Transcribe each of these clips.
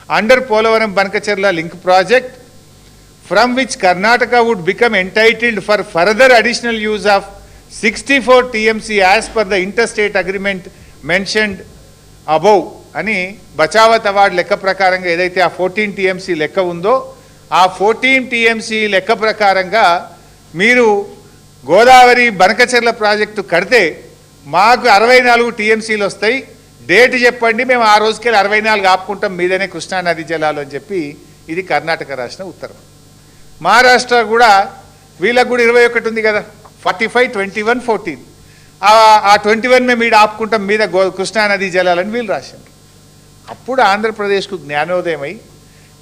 under Polavaram Bankacherla link project, from which Karnataka would become entitled for further additional use of 64 TMC as per the interstate agreement mentioned above అని Bachawat award లెక్క ప్రకారంగా ఏదైతే ఆ 14 TMC లెక్క ఉందో ఆ 14 TMC లెక్క ప్రకారంగా మీరు గోదావరి బనకచెర్ల ప్రాజెక్టు కడితే మాకు 64 TMCలు వస్తాయి, డేట్ చెప్పండి, మేము ఆ రోజుకెళ్ళి 64 ఆపుకుంటాం మీదనే కృష్ణానది జలాలు అని చెప్పి ఇది కర్ణాటక రాసిన ఉత్తర్వు. మహారాష్ట్ర కూడా వీళ్ళకు కూడా 21 ఉంది కదా, 45, 21, 14. ఆ 21 మేము ఈడ ఆపుకుంటాం మీద కృష్ణానది జలాలని వీళ్ళు రాశారు. అప్పుడు ఆంధ్రప్రదేశ్కు జ్ఞానోదయమై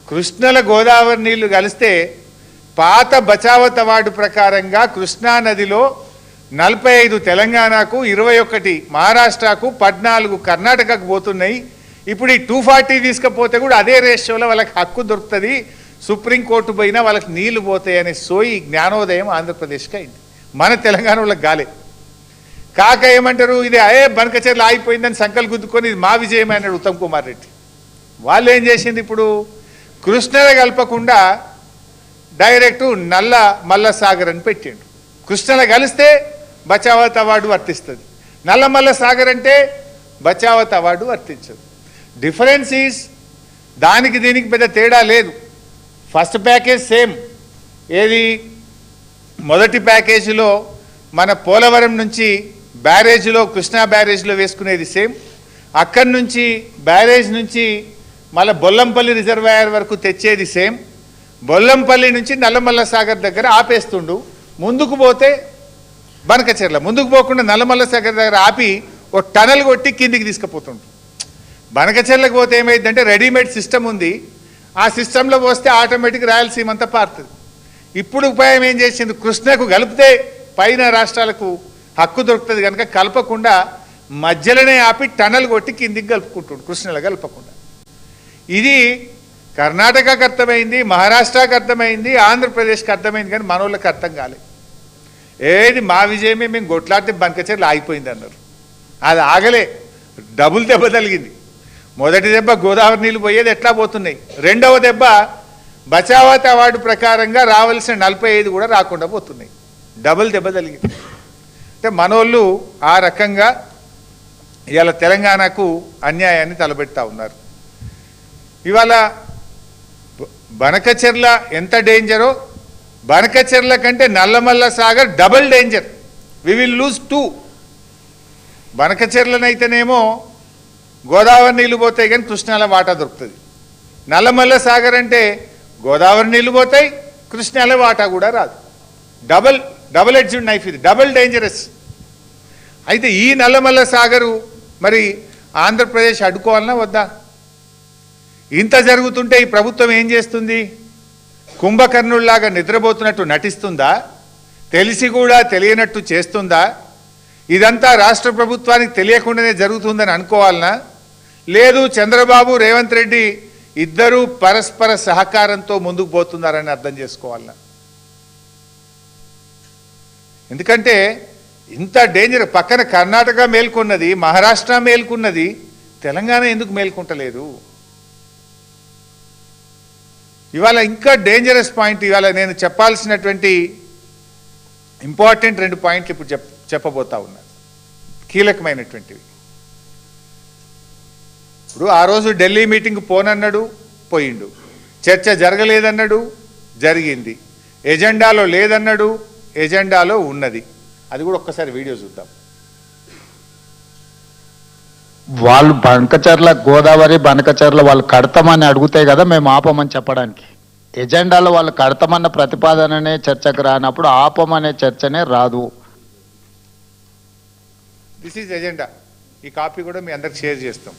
కృష్ణల గోదావరి నీళ్లు కలిస్తే పాత బచావత్ అవార్డు ప్రకారంగా కృష్ణానదిలో 45 తెలంగాణకు, 21 మహారాష్ట్రకు, 14 కర్ణాటకకు పోతున్నాయి. ఇప్పుడు ఈ 240 తీసుకపోతే కూడా అదే రేషియోలో వాళ్ళకి హక్కు దొరుకుతుంది, సుప్రీంకోర్టు పోయినా వాళ్ళకి నీళ్లు పోతాయి అనే సోయి జ్ఞానోదయం ఆంధ్రప్రదేశ్కి అయింది. మన తెలంగాణ వాళ్ళకి గాలే. కాక ఏమంటారు, ఇది బనకచెర్ల ఆగిపోయిందని సంకల్ గుద్దుకొని ఇది మా విజయం అన్నాడు ఉత్తమ్ కుమార్ రెడ్డి. వాళ్ళు ఏం చేసింది, ఇప్పుడు కృష్ణల కలపకుండా డైరెక్టు నల్ల మల్ల సాగర్ అని పెట్టిండు. కృష్ణల కలిస్తే బచావత్ అవార్డు వర్తిస్తుంది, నల్ల మల్ల సాగర్ అంటే బచావత్ అవార్డు వర్తించదు. డిఫరెన్స్ ఈజ్ దానికి దీనికి పెద్ద తేడా లేదు. First package same. ఏది మొదటి ప్యాకేజీలో మన పోలవరం నుంచి బ్యారేజ్లో కృష్ణా బ్యారేజ్లో వేసుకునేది సేమ్. అక్కడి నుంచి బ్యారేజ్ నుంచి మళ్ళీ బొల్లంపల్లి రిజర్వాయర్ వరకు తెచ్చేది సేమ్. బొల్లంపల్లి నుంచి నల్లమల్ల సాగర్ దగ్గర ఆపేస్తుండు. ముందుకు పోతే బనకచెర్ల, ముందుకు పోకుండా నల్లమల్ల సాగర్ దగ్గర ఆపి ఓ టనల్ కొట్టి కిందికి తీసుకుపోతుండు. బనకచెర్లకు పోతే ఏమైందంటే రెడీమేడ్ సిస్టమ్ ఉంది, ఆ సిస్టంలో పోస్తే ఆటోమేటిక్ రాయలసీమ అంతా పారుతుంది. ఇప్పుడు ఉపాయం ఏం చేసింది, కృష్ణకు కలిపితే పైన రాష్ట్రాలకు హక్కు దొరుకుతుంది కనుక కలపకుండా మధ్యలోనే ఆపి టనల్ కొట్టి కిందికి కలుపుకుంటుండు, కృష్ణలో కలపకుండా. ఇది కర్ణాటకకు అర్థమైంది, మహారాష్ట్రకు అర్థమైంది, ఆంధ్రప్రదేశ్కి అర్థమైంది, కానీ మనోళ్ళకి అర్థం కాలేదు. ఏది మా విజయమే, మేము కొట్లాడితే బనకచెర్ల ఆగిపోయింది అన్నారు. అది ఆగలే, డబుల్ దెబ్బ తగిలింది. మొదటి దెబ్బ గోదావరి నీళ్ళు పోయేది ఎట్లా పోతున్నాయి, రెండవ దెబ్బ బచావత్ అవార్డు ప్రకారంగా రావాల్సిన 45 కూడా రాకుండా పోతున్నాయి. డబుల్ దెబ్బ తగిలింది. అంటే మనోళ్ళు ఆ రకంగా ఇవాళ తెలంగాణకు అన్యాయాన్ని తలబెడతా ఉన్నారు. ఇవాళ బనకచెర్ల ఎంత డేంజరో, బనకచెర్ల కంటే Nallamala Sagar double danger. We will lose 2. బనకచెర్లనైతేనేమో గోదావరి నీళ్ళు పోతాయి కానీ కృష్ణాల వాటా దొరుకుతుంది. నల్లమల్ల సాగర్ అంటే గోదావరి నీళ్ళు పోతాయి, కృష్ణాల వాటా కూడా రాదు. డబుల్ ఎడ్జ్డ్ నైఫ్ ఇది, డబుల్ డేంజరస్. అయితే ఈ నల్లమల్ల సాగరు మరి ఆంధ్రప్రదేశ్ అడ్డుకోవాలన్నా వద్దా? ఇంత జరుగుతుంటే ఈ ప్రభుత్వం ఏం చేస్తుంది? కుంభకర్ణుల్లాగా నిద్రపోతున్నట్టు నటిస్తుందా? తెలిసి కూడా తెలియనట్టు చేస్తుందా? ఇదంతా రాష్ట్ర ప్రభుత్వానికి తెలియకుండానే జరుగుతుందని అనుకోవాలనా? లేదు చంద్రబాబు రేవంత్ రెడ్డి ఇద్దరూ పరస్పర సహకారంతో ముందుకు పోతున్నారని అర్థం చేసుకోవాలనా? ఎందుకంటే ఇంత డేంజర్, పక్కన కర్ణాటక మేల్కొన్నది, మహారాష్ట్ర మేల్కొన్నది, తెలంగాణ ఎందుకు మేల్కొంటలేదు? ఇవాళ ఇంకా డేంజరస్ పాయింట్, ఇవాళ నేను చెప్పాల్సినటువంటి ఇంపార్టెంట్ 2 పాయింట్లు ఇప్పుడు చెప్పబోతా ఉన్నాను, కీలకమైనటువంటివి. ఇప్పుడు ఆ రోజు ఢిల్లీ మీటింగ్ పోనన్నాడు, పోయిండు. చర్చ జరగలేదన్నాడు, జరిగింది. ఎజెండాలో లేదన్నాడు, ఎజెండాలో ఉన్నది. అది కూడా ఒక్కసారి వీడియో చూద్దాం. వాళ్ళు బనకచెర్ల గోదావరి బనకచెర్ల వాళ్ళు కడతామని అడుగుతాయి కదా మేము ఆపమని చెప్పడానికి. ఎజెండాలో వాళ్ళు కడతామన్న ప్రతిపాదననే చర్చకు రానప్పుడు ఆపమనే చర్చనే రాదు. This is agenda. ఈ కాపీ కూడా మీ అందరికి షేర్ చేస్తాం.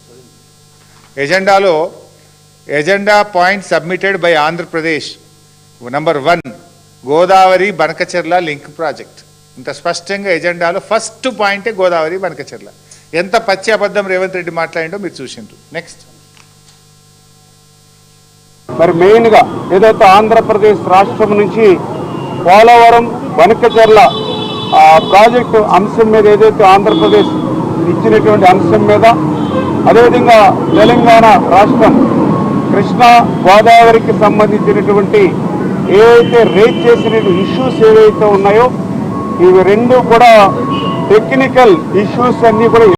ఎజెండాలో agenda point submitted by Andhra Pradesh number 1 Godavari Banakacherla link project. ఇంత స్పష్టంగా ఎజెండాలో ఫస్ట్ పాయింటే గోదావరి బనకచెర్ల. ఎంత పచ్చి అబద్ధం రేవంత్ రెడ్డి మాట్లాడిండో మీరు చూసిండ్రు. నెక్స్ట్, మరి మెయిన్గా ఏదైతే ఆంధ్రప్రదేశ్ రాష్ట్రం నుంచి పోలవరం బనకచెర్ల ప్రాజెక్టు అంశం మీద ఏదైతే ఆంధ్రప్రదేశ్ ఇచ్చినటువంటి అంశం మీద, అదేవిధంగా తెలంగాణ రాష్ట్రం కృష్ణా గోదావరికి సంబంధించినటువంటి ఏవైతే రేజ్ చేసిన ఇష్యూస్ ఏవైతే ఉన్నాయో ఇవి రెండు కూడా టెక్నికల్ ఇష్యూస్ అన్నీ కూడా